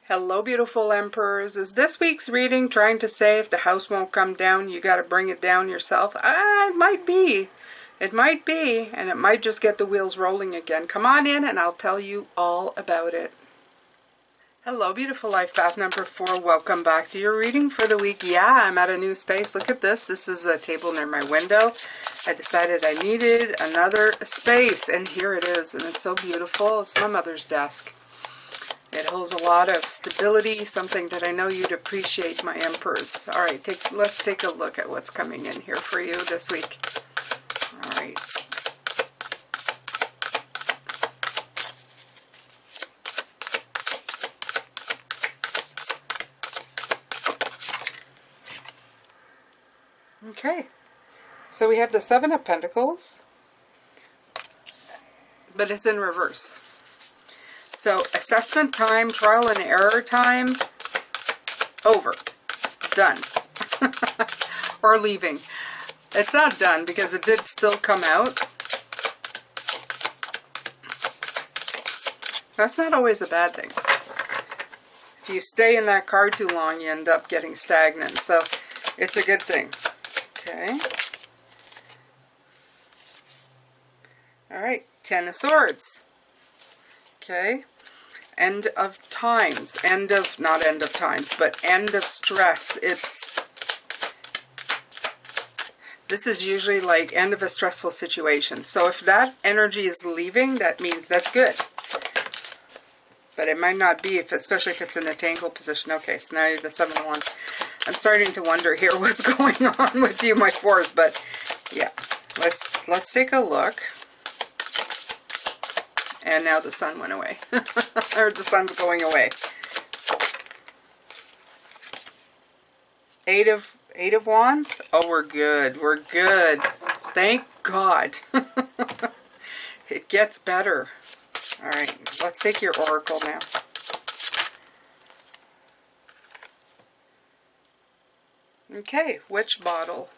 Hello, beautiful emperors. Is this week's reading trying to say if the house won't come down, you got to bring it down yourself? It might be. It might be, and it might just get the wheels rolling again. Come on in and I'll tell you all about it. Hello, beautiful life path number 4. Welcome back to your reading for the week. Yeah, I'm at a new space. Look at this. This is a table near my window. I decided I needed another space, and here it is, and it's so beautiful. It's my mother's desk. It holds a lot of stability, something that I know you'd appreciate, my emperors. All right, let's take a look at what's coming in here for you this week. All right. Okay, so we have the Seven of Pentacles, but it's in reverse. So, assessment time, trial and error time, over, done, or leaving. It's not done because it did still come out. That's not always a bad thing. If you stay in that card too long, you end up getting stagnant. So, it's a good thing. Okay. All right, Ten of Swords. Okay. End of times, not end of times, but end of stress. This is usually like end of a stressful situation. So if that energy is leaving, that means that's good. But it might not be, especially if it's in a tangle position. Okay, so now you have the Seven of Wands. I'm starting to wonder here what's going on with you, my fours, but yeah, let's take a look. And now the sun went away. Or the sun's going away. Eight of Wands. Oh, we're good. We're good. Thank God. It gets better. All right. Let's take your oracle now. Okay. Witch bottle.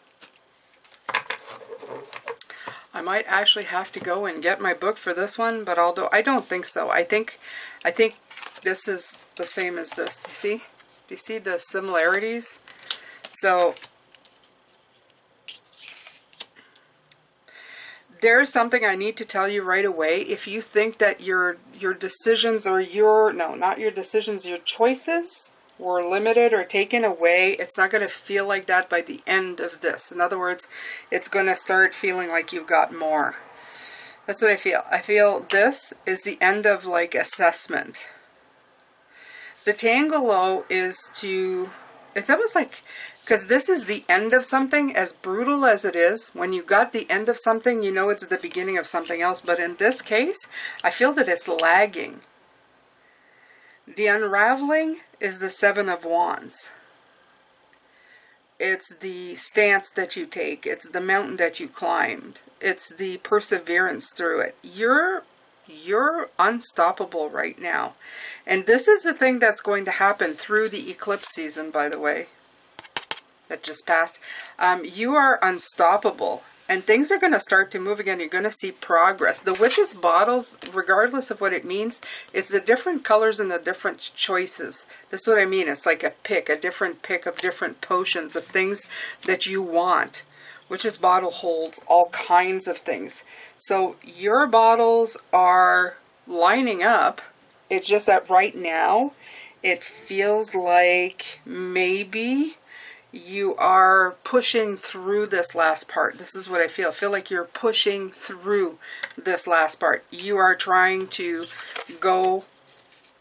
I might actually have to go and get my book for this one, but although I don't think so. I think this is the same as this. Do you see? Do you see the similarities? So there's something I need to tell you right away. If you think that your decisions or not your decisions, your choices were limited or taken away, it's not going to feel like that by the end of this. In other words, it's going to start feeling like you've got more. That's what I feel. I feel this is the end of like assessment. The Tangelo is it's almost like, because this is the end of something, as brutal as it is, when you got the end of something, you know it's the beginning of something else. But in this case, I feel that it's lagging. The unraveling is the Seven of Wands. It's the stance that you take. It's the mountain that you climbed. It's the perseverance through it. You're unstoppable right now. And this is the thing that's going to happen through the eclipse season, by the way, that just passed. You are unstoppable. And things are going to start to move again. You're going to see progress. The Witch's bottles, regardless of what it means, it's the different colors and the different choices. This is what I mean. It's like a different pick of different potions of things that you want. Witch's bottle holds all kinds of things. So your bottles are lining up. It's just that right now, it feels like maybe you are pushing through this last part. This is what I feel. I feel like you're pushing through this last part. You are trying to go,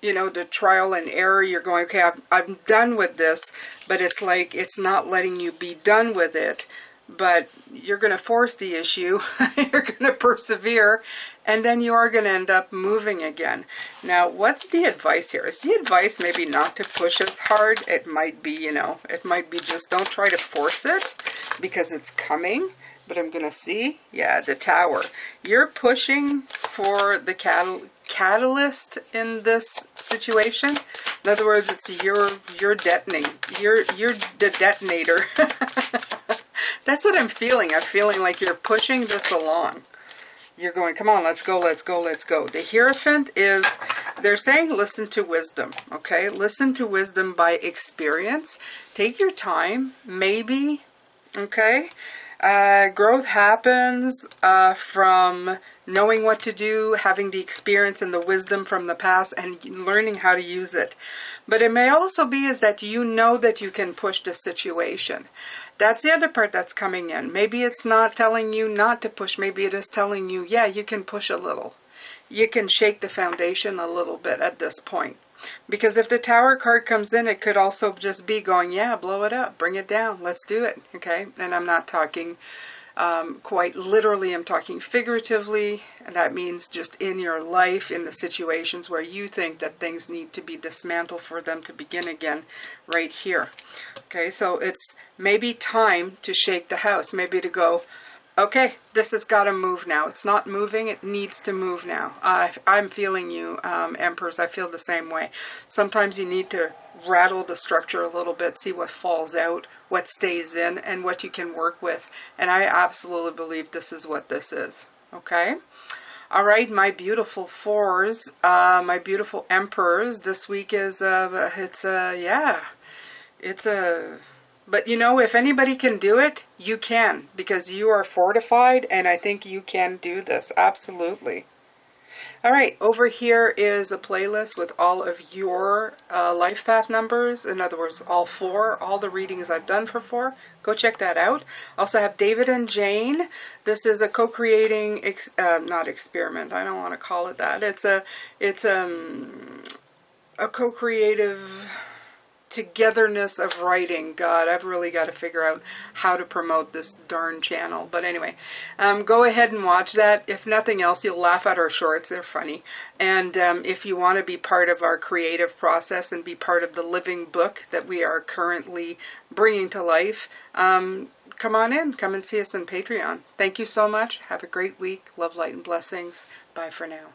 the trial and error. You're going, okay, I'm done with this, but it's like it's not letting you be done with it. But you're going to force the issue. You're going to persevere, and then you are going to end up moving again. Now, what's the advice here? Is the advice maybe not to push as hard? It might be, it might be just don't try to force it because it's coming. But I'm going to see, yeah, the Tower. You're pushing for the catalyst in this situation. In other words, it's you're detonating. You're the detonator. That's what I'm feeling. I'm feeling like you're pushing this along. You're going, come on, let's go, let's go, let's go. The Hierophant is, they're saying listen to wisdom, okay? Listen to wisdom by experience. Take your time, maybe, okay? Growth happens from knowing what to do, having the experience and the wisdom from the past, and learning how to use it. But it may also be is that you know that you can push the situation. That's the other part that's coming in. Maybe it's not telling you not to push. Maybe it is telling you, yeah, you can push a little. You can shake the foundation a little bit at this point. Because if the Tower card comes in, it could also just be going, yeah, blow it up, bring it down, let's do it, okay? And I'm not talking quite literally, I'm talking figuratively, and that means just in your life, in the situations where you think that things need to be dismantled for them to begin again, right here. Okay, so it's maybe time to shake the house, maybe to go, okay, this has got to move now. It's not moving. It needs to move now. I'm feeling you, Emperors. I feel the same way. Sometimes you need to rattle the structure a little bit, see what falls out, what stays in, and what you can work with. And I absolutely believe this is what this is. Okay? All right, my beautiful fours, my beautiful Emperors. This week is, but you know, if anybody can do it, you can, because you are fortified, and I think you can do this, absolutely. All right, over here is a playlist with all of your life path numbers. In other words, all the readings I've done for 4. Go check that out. Also have David and Jane. This is a co-creating, not experiment, I don't want to call it that. It's a co-creative togetherness of writing. God, I've really got to figure out how to promote this darn channel. But anyway, go ahead and watch that. If nothing else, you'll laugh at our shorts. They're funny. And if you want to be part of our creative process and be part of the living book that we are currently bringing to life, come on in. Come and see us on Patreon. Thank you so much. Have a great week. Love, light, and blessings. Bye for now.